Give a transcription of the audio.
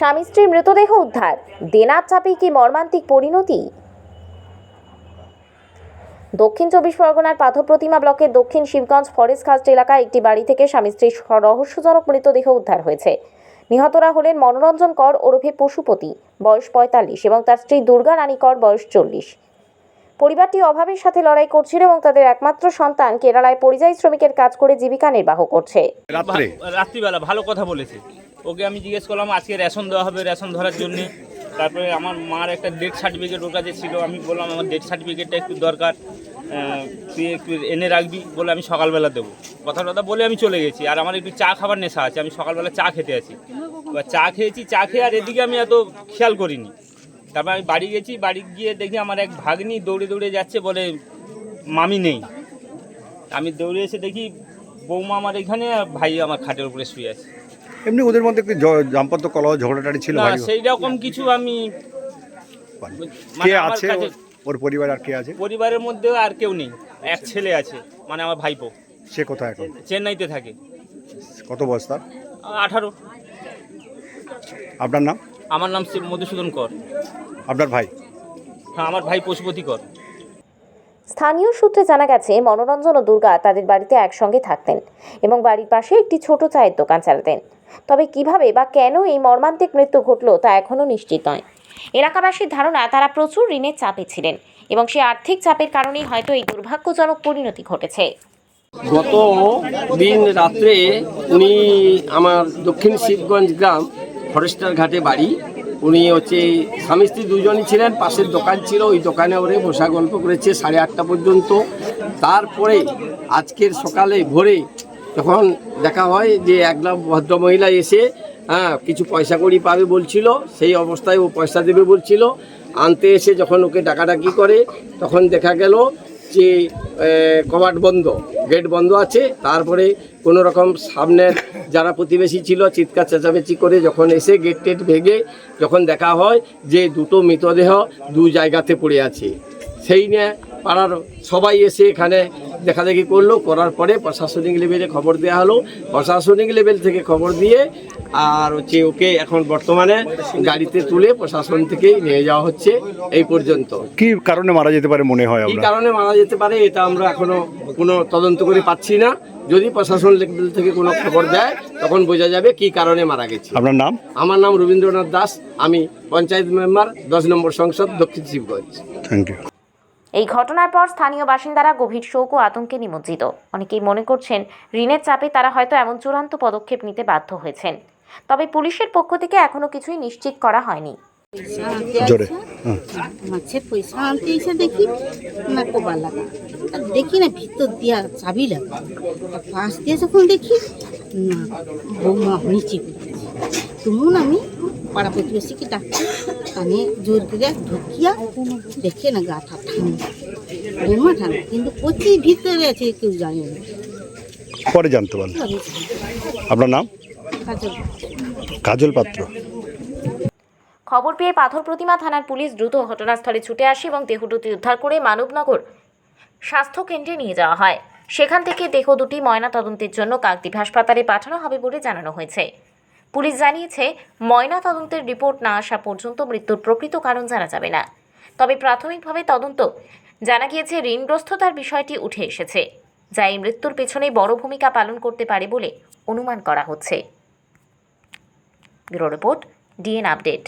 স্বামী স্ত্রীর মৃতদেহ উদ্ধার, দেনার চাপে কি মর্মান্তিক পরিণতি। দক্ষিণ চব্বিশ পরগনার পাথর প্রতিমা ব্লকের দক্ষিণ শিবগঞ্জ ফরেস্ট কাস্ট এলাকায় একটি বাড়ি থেকে স্বামী স্ত্রীর রহস্যজনক মৃতদেহ উদ্ধার হয়েছে। নিহতরা হলেন মনোরঞ্জন কর ওরফে পশুপতি, বয়স ৪৫, এবং তার স্ত্রী দুর্গা রানী কর, বয়স ৪০। পরিবারটি অভাবের সাথে লড়াই করছিল এবং তাদের একমাত্র সন্তান কেরালায় পরিযায়ী শ্রমিকের কাজ করে জীবিকা নির্বাহ করছে। রাত্রিবেলা ভালো কথা বলেছে। ওকে আমি জিজ্ঞেস করলাম আজকে রেশন দেওয়া হবে, রেশন ধরার জন্য। তারপরে আমার মার একটা ডেথ সার্টিফিকেট ওর কাছে ছিল। আমি বললাম আমার ডেথ সার্টিফিকেটটা একটু দরকার, তুই একটু এনে রাখবি বলে আমি সকালবেলা দেবো। কথা বলে আমি চলে গেছি। আর আমার একটু চা খাবার নেশা আছে, আমি সকালবেলা চা খেতে আছি। এবার চা খেয়ে আর এদিকে আমি এত খেয়াল করিনি। তারপর আমি বাড়ি গেছি, বাড়ি গিয়ে দেখি আমার এক ভাগ্নি দৌড়ে দৌড়ে যাচ্ছে, বলে মামি নেই। আমি দৌড়ে এসে দেখি বৌমা আমার এখানে, ভাই আমার খাটের উপরে শুয়ে আছে। এমনি ওদের মধ্যে একটু দাম্পত্য কলহ ঝগড়াটাড়ি ছিল? না, সেই রকম কিছু আমি কে আছে ওর পরিবার? আর কে আছে পরিবারের মধ্যে? আর কেউ নেই, এক ছেলে আছে, মানে আমার ভাইপো। সে কোথায় এখন? চেন্নাইতে থাকে। কত বয়স তার? 18। আপনার নাম? আমার নাম মধুসূদন কর। আপনার ভাই? হ্যাঁ, আমার ভাই পশুপতি কর। স্থানীয় সূত্রে জানা গেছে, মনোরঞ্জন ও দুর্গা তাদের বাড়িতে একসঙ্গে থাকতেন এবং বাড়ির পাশে একটি ছোট চায়ের দোকান চালাতেন। তবে কিভাবে বা কেন এই মর্মান্তিক মৃত্যু ঘটল তা এখনও নিশ্চিত নয়। এলাকাবাসীর ধারণা তারা প্রচুর ঋণের চাপে ছিলেন এবং সেই আর্থিক চাপের কারণেই হয়তো এই দুর্ভাগ্যজনক পরিণতি ঘটেছে। গত দিন রাত্রে উনি আমার দক্ষিণ শিবগঞ্জ গ্রাম ফরেস্টার ঘাটে বাড়ি। উনি হচ্ছে স্বামী স্ত্রী দুজনই ছিলেন, পাশের দোকান ছিল, ওই দোকানে ওরে বসা গল্প করেছে 8:30 পর্যন্ত। তারপরে আজকের সকালে ভোরে যখন দেখা হয় যে একলা ভদ্রমহিলা এসে কিছু পয়সা কড়ি পাবে বলছিল, সেই অবস্থায় ও পয়সা দেবে বলছিল। আনতে এসে যখন ওকে ডাকাডাকি করে তখন দেখা গেল যে কবাট বন্ধ, গেট বন্ধ আছে। তারপরে কোনো রকম সামনের যারা প্রতিবেশী ছিল চিৎকার চেঁচামেচি করে যখন এসে গেট টেট ভেঙে যখন দেখা হয় যে দুটো মৃতদেহ দু জায়গাতে পড়ে আছে, সেই নিয়ে পাড়ার সবাই এসে এখানে দেখাদেখি করলো। করার পরে প্রশাসনিক লেভেলে খবর দেওয়া হলো। প্রশাসনিক লেভেল থেকে খবর দিয়ে আর হচ্ছে ওকে এখন বর্তমানে গাড়িতে তুলে প্রশাসন থেকেই নিয়ে যাওয়া হচ্ছে। এই পর্যন্ত কি কারণে মারা যেতে পারে মনে হয়? কি কারণে মারা যেতে পারে এটা আমরা এখনো কোনো তদন্ত করে পাচ্ছি না। যদি প্রশাসন লেভেল থেকে কোনো খবর দেয় তখন বোঝা যাবে কি কারণে মারা গেছে। আপনার নাম? আমার নাম রবীন্দ্রনাথ দাস, আমি পঞ্চায়েত মেম্বার 10 নম্বর সংসদ, দক্ষিণ শিবগঞ্জ। Thank you. এই ঘটনার পর স্থানীয় বাসিন্দারা গভীর শোক ও আতঙ্কে নিমজ্জিত। অনেকেই মনে করছেন ঋণের চাপে তারা হয়তো এমন চূড়ান্ত পদক্ষেপ নিতে বাধ্য হয়েছেন। তবে পুলিশের পক্ষ থেকে এখনো কিছুই নিশ্চিত করা হয়নি। মাছের পয়সা আনতে এসে দেখি না কোবার লাগা, দেখি না ভিতর দিয়া চাবি লাগা, পাশ দিয়ে যখন দেখি না বৌমা নিচে তুমুন আমি পাড়া প্রতিবেশীকে ডাকছি, কানে জোর করে ঢুকিয়া দেখে না গাটা ঠান্ডা, বৌমা ঠান্ডা, কিন্তু কচি ভিতরে আছে কেউ জানে না। পরে জানতে পারলেন? আপনার নাম? কাজল পাত্র। খবর পেয়ে পাথর প্রতিমা থানার পুলিশ দ্রুত ঘটনাস্থলে ছুটে আসে এবং দেহ দুটি উদ্ধার করে মানবনগর স্বাস্থ্য কেন্দ্রে নিয়ে যাওয়া হয়। সেখান থেকে দেহ দুটি ময়নাতদন্তের জন্য কাকদ্বীপ হাসপাতালে পাঠানো হবে বলে জানানো হয়েছে। পুলিশ জানিয়েছে, ময়নাতদন্তের রিপোর্ট না আসা পর্যন্ত মৃত্যুর প্রকৃত কারণ জানা যাবে না। তবে প্রাথমিকভাবে তদন্ত জানা গিয়েছে ঋণগ্রস্ততার বিষয়টি উঠে এসেছে, যা এই মৃত্যুর পেছনে বড় ভূমিকা পালন করতে পারে বলে অনুমান করা হচ্ছে। Bureau report, DN update.